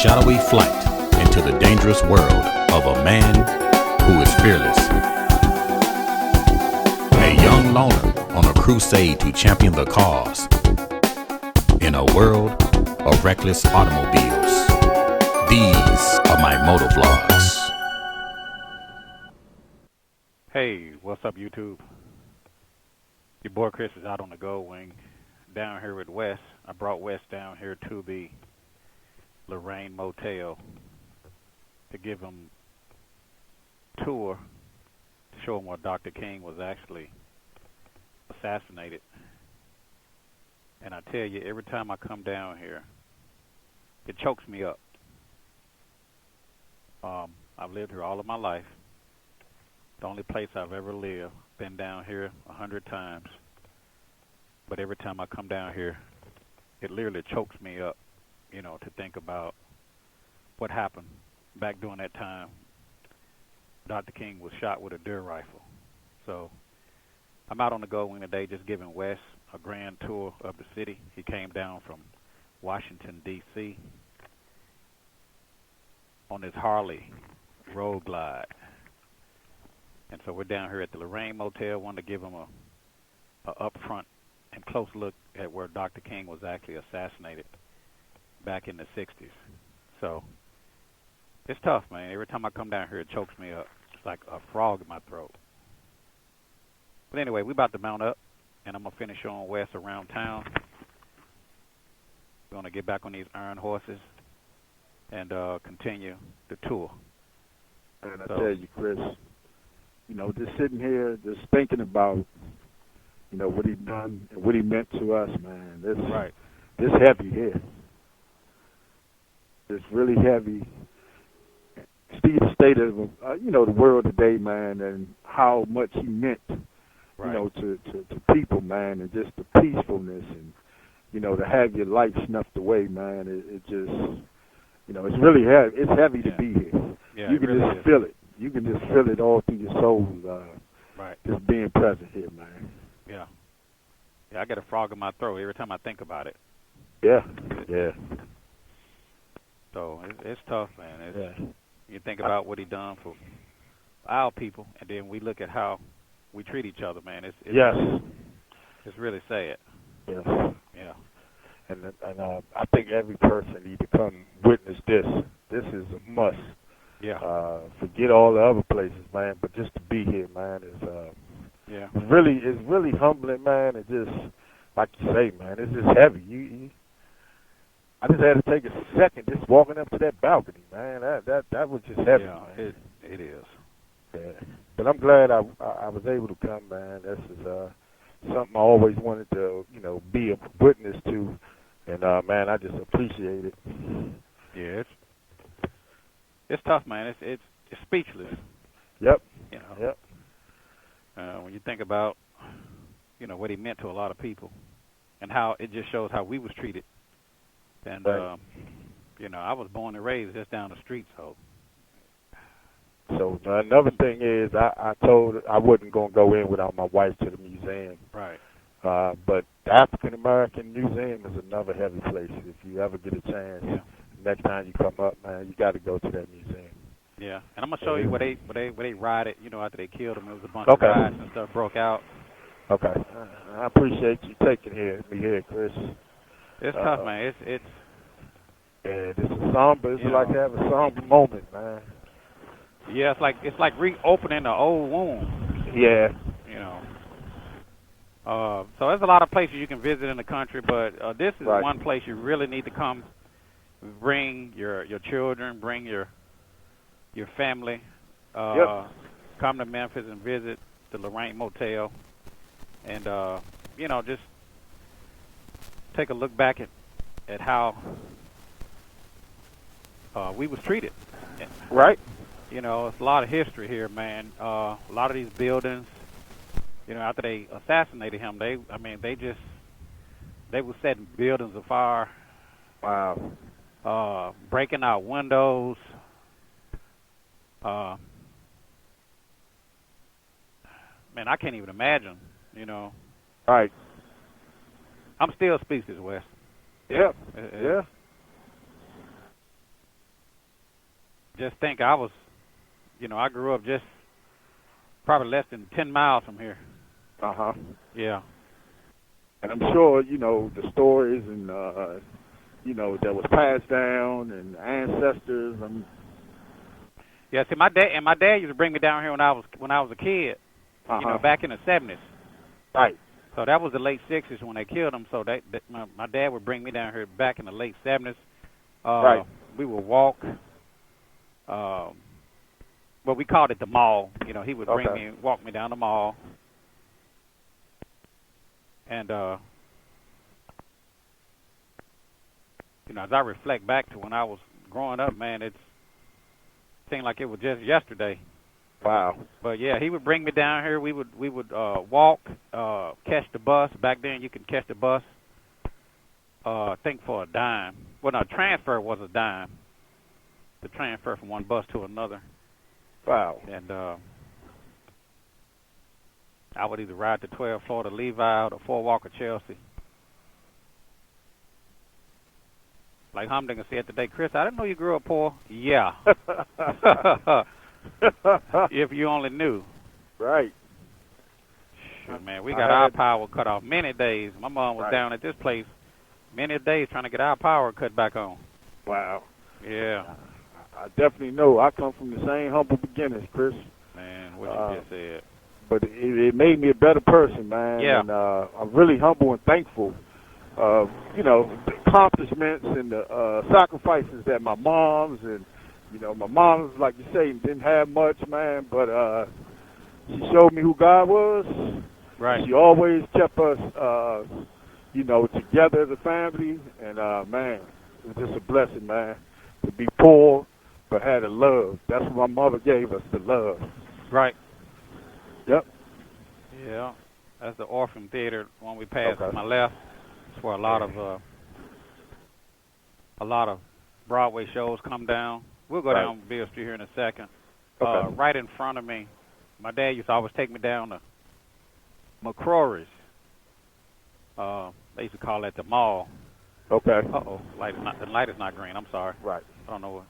shadowy flight into the dangerous world of a man who is fearless. A young loner on a crusade to champion the cause in a world of reckless automobiles. These are my motovlogs. Hey, what's up, YouTube? Your boy Chris is out on the Gold Wing, down here with Wes. I brought Wes down here to the Lorraine Motel to give him a tour to show him where Dr. King was actually assassinated. And I tell you, every time I come down here, it chokes me up. I've lived here all of my life. The only place I've ever lived. Been down here 100 times. But every time I come down here, it literally chokes me up, to think about what happened back during that time. Dr. King was shot with a deer rifle. So I'm out on the Gold Wing today just giving Wes a grand tour of the city. He came down from Washington, D.C. on his Harley Road Glide. And so we're down here at the Lorraine Motel. Wanted to give him a upfront and close look at where Dr. King was actually assassinated back in the 60s. So it's tough, man. Every time I come down here, it chokes me up. It's like a frog in my throat. But anyway, we're about to mount up, and I'm going to finish on West around town. We're going to get back on these iron horses and continue the tour. And I tell you, Chris, just sitting here, just thinking about, what he done and what he meant to us, man. This heavy here. It's really heavy. See the state of, the world today, man, and how much he meant, to people, man, and just the peacefulness and, to have your life snuffed away, man. It just, it's really heavy. It's heavy to be here. Yeah, you can really just feel it. You can just feel it all through your soul, just being present here, man. Yeah. Yeah, I get a frog in my throat every time I think about it. Yeah. So it's tough, man. You think about what he done for our people, and then we look at how we treat each other, man. It's really sad. Yes. Yeah. And I think every person needs to come witness this. This is a must. Yeah. Forget all the other places, man, but just to be here, man, is it's really humbling, man. It just, like you say, man, it's just heavy. I just had to take a second just walking up to that balcony, man. That was just heavy, man. It is. Yeah. But I'm glad I was able to come, man. This is something I always wanted to, be a witness to, and man, I just appreciate it. Yeah, it's tough, man. It's speechless. Yep. Yep. When you think about, what he meant to a lot of people, and how it just shows how we was treated. And right. I was born and raised just down the street, so. So another thing is, I told I wasn't gonna go in without my wife to the museum. Right. But the African American Museum is another heavy place. If you ever get a chance, next time you come up, man, you got to go to that museum. Yeah, and I'm gonna show you where they rioted. After they killed him, it was a bunch of riots and stuff broke out. Okay. I appreciate you taking me here, Chris. It's tough, man. It's. Yeah, this is somber. It's like having a somber moment, man. Yeah, it's like reopening the old wound. Yeah. So there's a lot of places you can visit in the country, but this is one place you really need to come. Bring your children, bring your family. Come to Memphis and visit the Lorraine Motel, and just take a look back at how we was treated. Right. It's a lot of history here, man. A lot of these buildings, after they assassinated him, they were setting buildings afire. Wow. Breaking out windows. Man, I can't even imagine, Right. I'm still speechless, Wes. Yeah. just think I was, I grew up just probably less than 10 miles from here. Uh-huh. Yeah. And I'm sure, the stories and, that was passed down and ancestors. Yeah, see, my dad used to bring me down here when I was a kid, back in the 70s. Right. So that was the late 60s when they killed him. So my dad would bring me down here back in the late 70s. Right. We would walk. Well, we called it the mall. He would walk me down the mall. And, as I reflect back to when I was growing up, man, it seemed like it was just yesterday. Wow. But yeah, he would bring me down here. We would walk, catch the bus. Back then, you could catch the bus. I think for a dime. Well, no, transfer was a dime. The transfer from one bus to another. Wow. And I would either ride the 12 Florida Levi or the 4 Walker Chelsea. Like Humdinger said today, Chris, I didn't know you grew up poor. Yeah. If you only knew. Right. Shoot, man, we got our power cut off many days. My mom was down at this place many days trying to get our power cut back on. Wow. Yeah. I definitely know. I come from the same humble beginnings, Chris. Man, what you just said. But it made me a better person, man. Yeah. And I'm really humble and thankful. The accomplishments and the sacrifices that my mom's and, my mom's, like you say, didn't have much, man, but she showed me who God was. Right. She always kept us, together as a family. And, man, it was just a blessing, man, to be poor but had a love. That's what my mother gave us, the love. Right. Yep. Yeah. That's the Orpheum Theater when we passed to my left. That's where a lot of Broadway shows come down. We'll go down Beale Street here in a second. Okay. Right in front of me, my dad used to always take me down to McCrory's. They used to call that the mall. Okay. Uh-oh, the light is not green. I'm sorry. Right. I don't know what.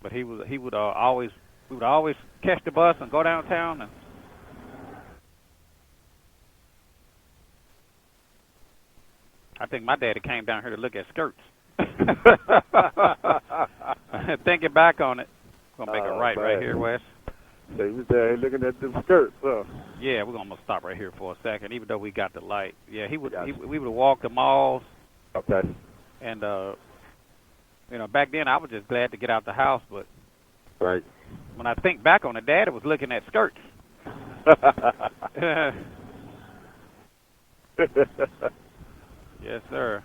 But we would always catch the bus and go downtown and. I think my daddy came down here to look at skirts. Thinking back on it, we're going to make a right here, Wes. So he was there looking at them skirts, huh? Yeah, we're going to stop right here for a second, even though we got the light. Yeah, we would walk the malls. Okay. And, back then I was just glad to get out the house, but right. When I think back on it, Daddy was looking at skirts. Yes, sir.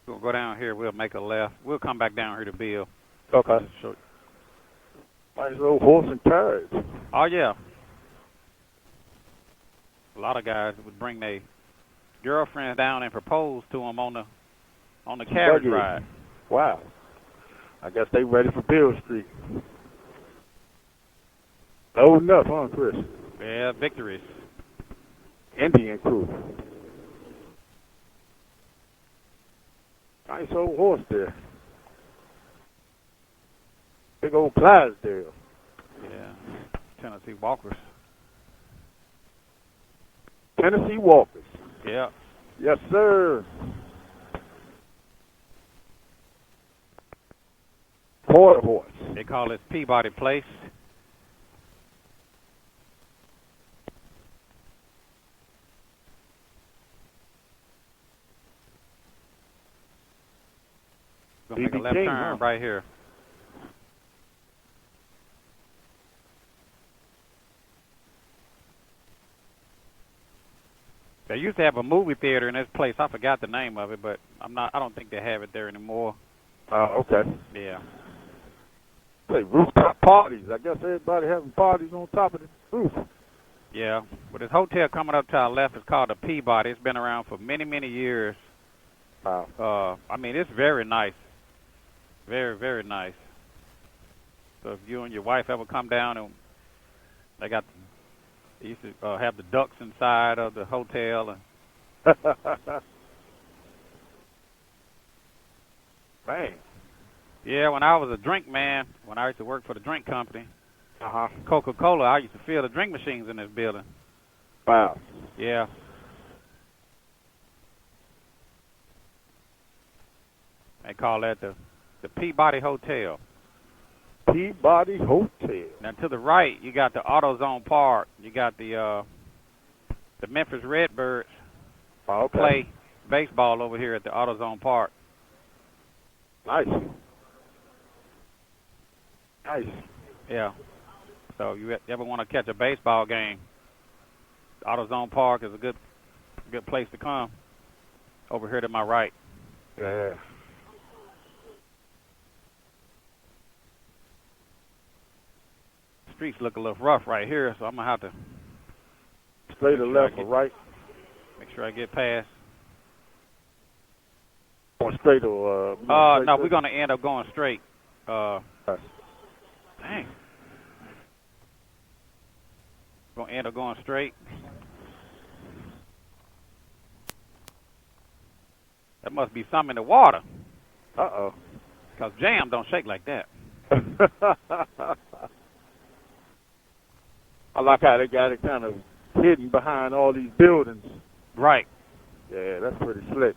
We'll go down here. We'll make a left. We'll come back down here to Bill. Okay. Nice little horse and carriage. Oh, yeah. A lot of guys would bring their girlfriends down and propose to them on the carriage ride. Wow. I guess they ready for Bill Street. Old enough, huh, Chris? Yeah, victories. Indian crew. Nice old horse there. Big old Clydesdale. Yeah. Tennessee Walkers. Tennessee Walkers. Yeah. Yes, sir. Quarter horse. They call it Peabody Place. Gonna make a left turn right here. They used to have a movie theater in this place. I forgot the name of it, but I don't think they have it there anymore. Okay. Yeah. Say rooftop parties. I guess everybody having parties on top of the roof. Yeah. But this hotel coming up to our left is called the Peabody. It's been around for many, many years. Wow. I mean, it's very nice. Very, very nice. So if you and your wife ever come down and they used to have the ducks inside of the hotel. And Man. Yeah, when I was a drink man, when I used to work for the drink company, Uh-huh. Coca-Cola, I used to fill the drink machines in this building. Wow. Yeah. They call that the Peabody Hotel. Peabody Hotel. Now to the right, you got the AutoZone Park. You got the Memphis Redbirds Okay. play baseball over here at the AutoZone Park. Nice. Nice. Yeah. So you ever want to catch a baseball game, AutoZone Park is a good place to come. Over here to my right. Yeah. Streets look a little rough right here, so I'm gonna have to Straight or left or right? make sure I get past. Or straight or No, we're gonna end up going straight. Dang. Gonna end up going straight. That must be something in the water. Uh-oh. Because jam don't shake like that. I like how they got it kind of hidden behind all these buildings. Right. Yeah, that's pretty slick.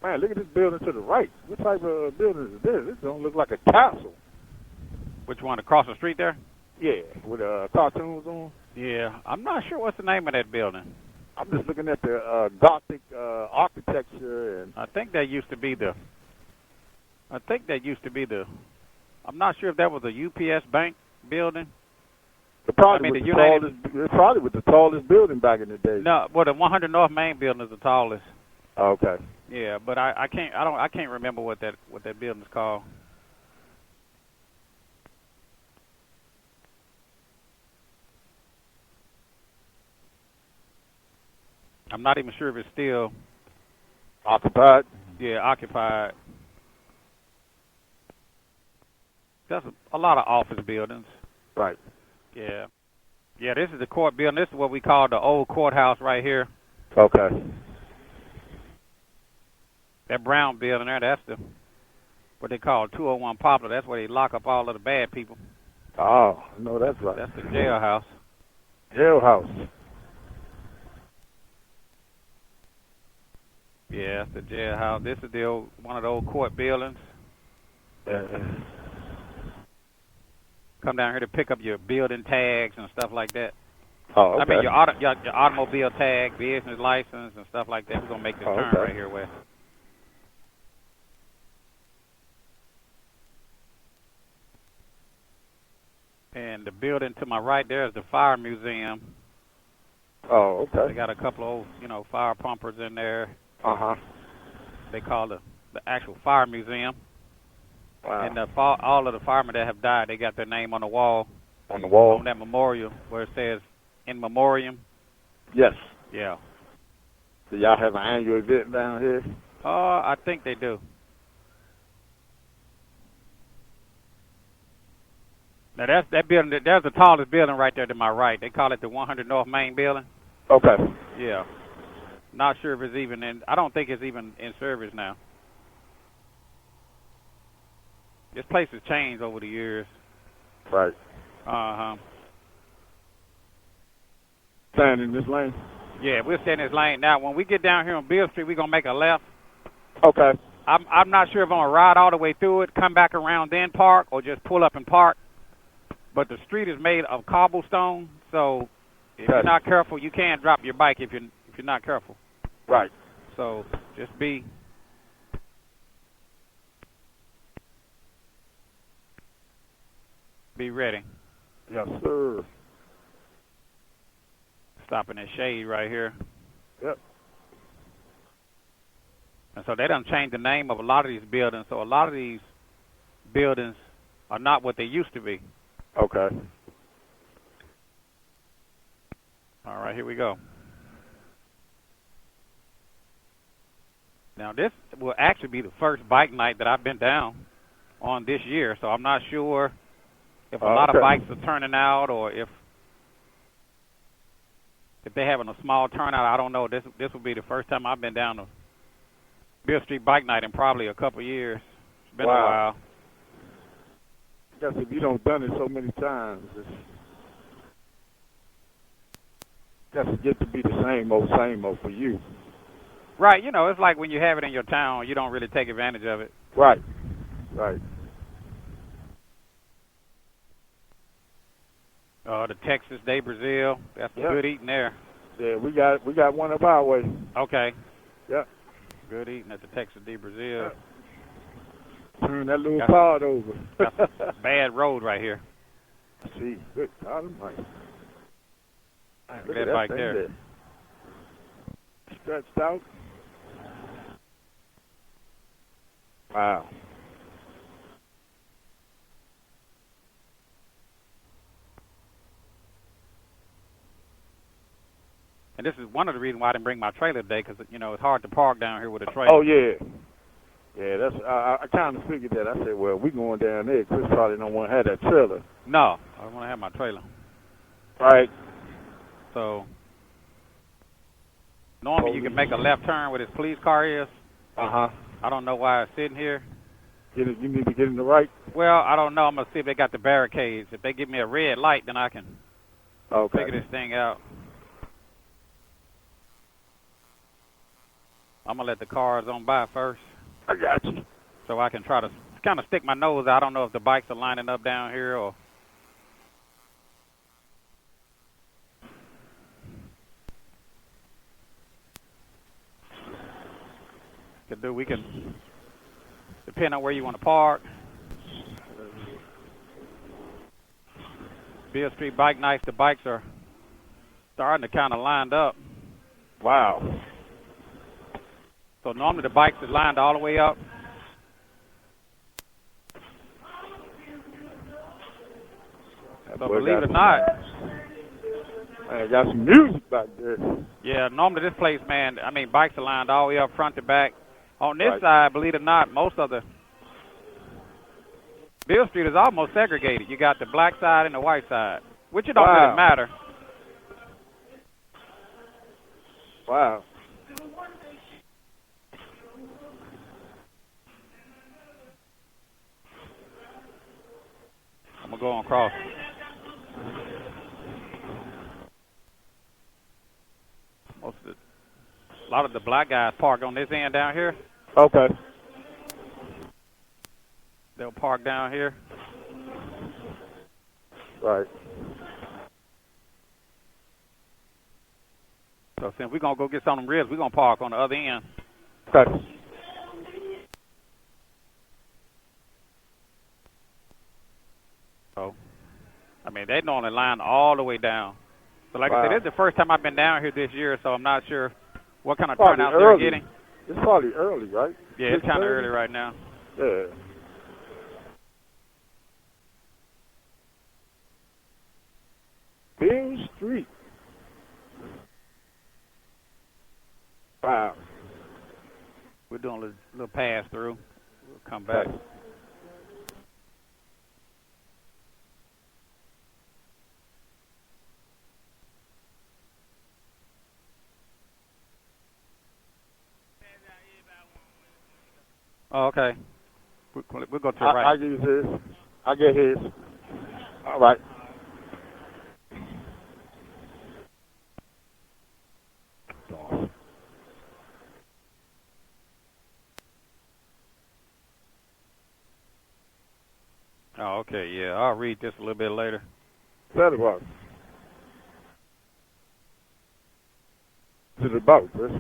Man, look at this building to the right. What type of building is this? This don't look like a castle. Which one, across the street there? Yeah, with cartoons on. Yeah, I'm not sure what's the name of that building. I'm just looking at the Gothic architecture, and I think that used to be the. I'm not sure if that was a UPS bank building. it probably, I mean, was the the tallest, it probably was the tallest building back in the day. No, well, the 100 North Main building is the tallest. Okay. Yeah, but I can't remember what that building's called. I'm not even sure if it's still Occupied. Yeah, occupied. That's a lot of office buildings. Right. Yeah. Yeah, this is the court building. This is what we call the old courthouse right here. Okay. That brown building there, that's what they call 201 Poplar. That's where they lock up all of the bad people. Oh, no, that's right. That's the jailhouse. Jailhouse. Yeah, that's the jailhouse. This is one of the old court buildings. Come down here to pick up your building tags and stuff like that. Oh, okay. I mean, your automobile tag, business license, and stuff like that. We're going to make this turn right here, Wes. And the building to my right there is the fire museum. Oh, okay. They got a couple of, fire pumpers in there. Uh-huh. They call the actual fire museum. Wow. And all of the firemen that have died, they got their name on the wall. On the wall? On that memorial where it says, in memoriam. Yes. Yeah. Do y'all have an annual event down here? I think they do. Now, that building, there's the tallest building right there to my right. They call it the 100 North Main building. Okay. Yeah. Not sure if it's even I don't think it's even in service now. This place has changed over the years. Right. Uh-huh. Stand in this lane? Yeah, we'll stay in this lane. Now, when we get down here on Bill Street, we're going to make a left. Okay. I'm not sure if I'm going to ride all the way through it, come back around, then park, or just pull up and park. But the street is made of cobblestone, so if you're not careful, you can drop your bike if you're not careful. Right. So just be ready. Yes, sir. Stop in that shade right here. Yep. And so they done changed the name of a lot of these buildings. So a lot of these buildings are not what they used to be. Okay. All right, here we go. Now, this will actually be the first bike night that I've been down on this year, so I'm not sure if a lot of bikes are turning out or if they're having a small turnout. I don't know. This will be the first time I've been down Beale Street Bike Night in probably a couple years. It's been a Wow. while. I guess if you don't done it so many times, it get to be the same old for you. Right, you know, it's like when you have it in your town, you don't really take advantage of it. Right, right. The Texas de Brazil, that's good eating there. Yeah, we got one of our way. Okay. Yeah. Good eating at the Texas de Brazil. Yeah. Turn that little pod over. That's a bad road right here. See, good God almighty. Look at that bike there. Stretched out. Wow. And this is one of the reasons why I didn't bring my trailer today, because, you know, it's hard to park down here with a trailer. Oh, yeah. Yeah, that's. I kind of figured that. I said, well, we going down there. Chris probably don't want to have that trailer. No, I don't want to have my trailer. Right. So, normally you can make a left turn where this police car is. Uh-huh. I don't know why it's sitting here. You need to get in the right. Well, I don't know. I'm going to see if they got the barricades. If they give me a red light, then I can figure this thing out. I'm going to let the cars on by first. I got you. So I can try to kind of stick my nose out. I don't know if the bikes are lining up down here or... We can, depend on where you want to park. Beale Street Bike Nights, the bikes are starting to kind of lined up. Wow. So normally the bikes is lined all the way up. So believe it or not, I got some music back there. Yeah, normally this place, man, I mean, bikes are lined all the way up front to back. On this side, believe it or not, most of the Beale Street is almost segregated. You got the black side and the white side, which it don't really matter. Wow. I'm going to go on across. A lot of the black guys park on this end down here. Okay. They'll park down here. Right. So since we're going to go get some of them ribs, we're going to park on the other end. Okay. So, I mean, they normally line all the way down. So like I said, this is the first time I've been down here this year, so I'm not sure what kind of turnout they're getting. It's probably early, right? Yeah, it's kind of early right now. Yeah. Beale Street. Wow. We're doing a little pass through. We'll come back. Okay. Oh, okay. We'll go to the right. I use his. I get his. All right. Oh, okay, yeah. I'll read this a little bit later. Tell me what. What's it about, Chris?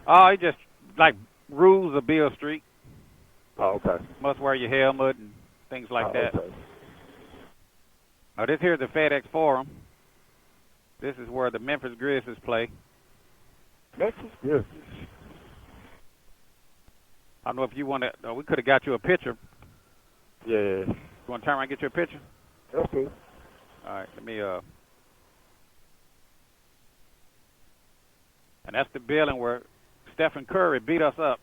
Oh, it just, like, rules of Beale Street. Oh, okay. Must wear your helmet and things like that. Okay. Now, this here is the FedEx Forum. This is where the Memphis Grizzlies play. Memphis Grizzlies. I don't know if you want to, we could have got you a picture. Yeah. You want to turn around and get you a picture? That's cool. All right, let me, and that's the building where Stephen Curry beat us up.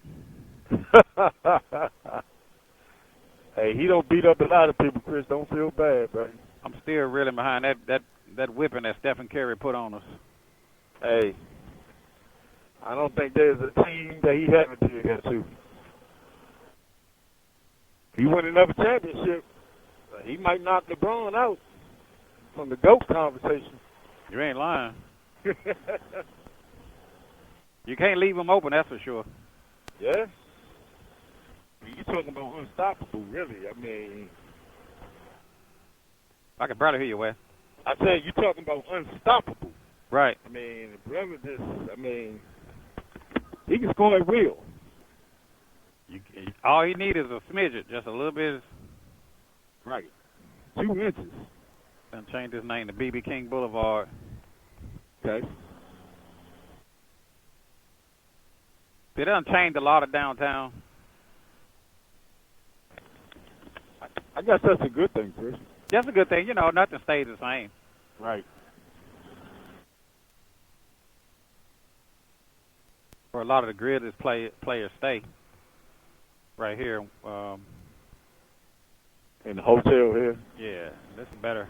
Hey, he don't beat up a lot of people, Chris. Don't feel bad, buddy. I'm still reeling behind that whipping that Stephen Curry put on us. Hey, I don't think there's a team that he haven't did that to. He win another championship, he might knock LeBron out from the GOAT conversation. You ain't lying. You can't leave him open, that's for sure. Yeah. You're talking about unstoppable, really. I mean, I can barely hear you, Wes. I said you're talking about unstoppable. Right. I mean, the brother just, he can score at will. All he needs is a smidget, just a little bit. Right. 2 inches. Done changed his name to BB King Boulevard. Okay. They done changed a lot of downtown. I guess that's a good thing, Chris. That's a good thing. You know, nothing stays the same. Right. For a lot of the grizzlies players stay right here. In the hotel here? Yeah, this is better.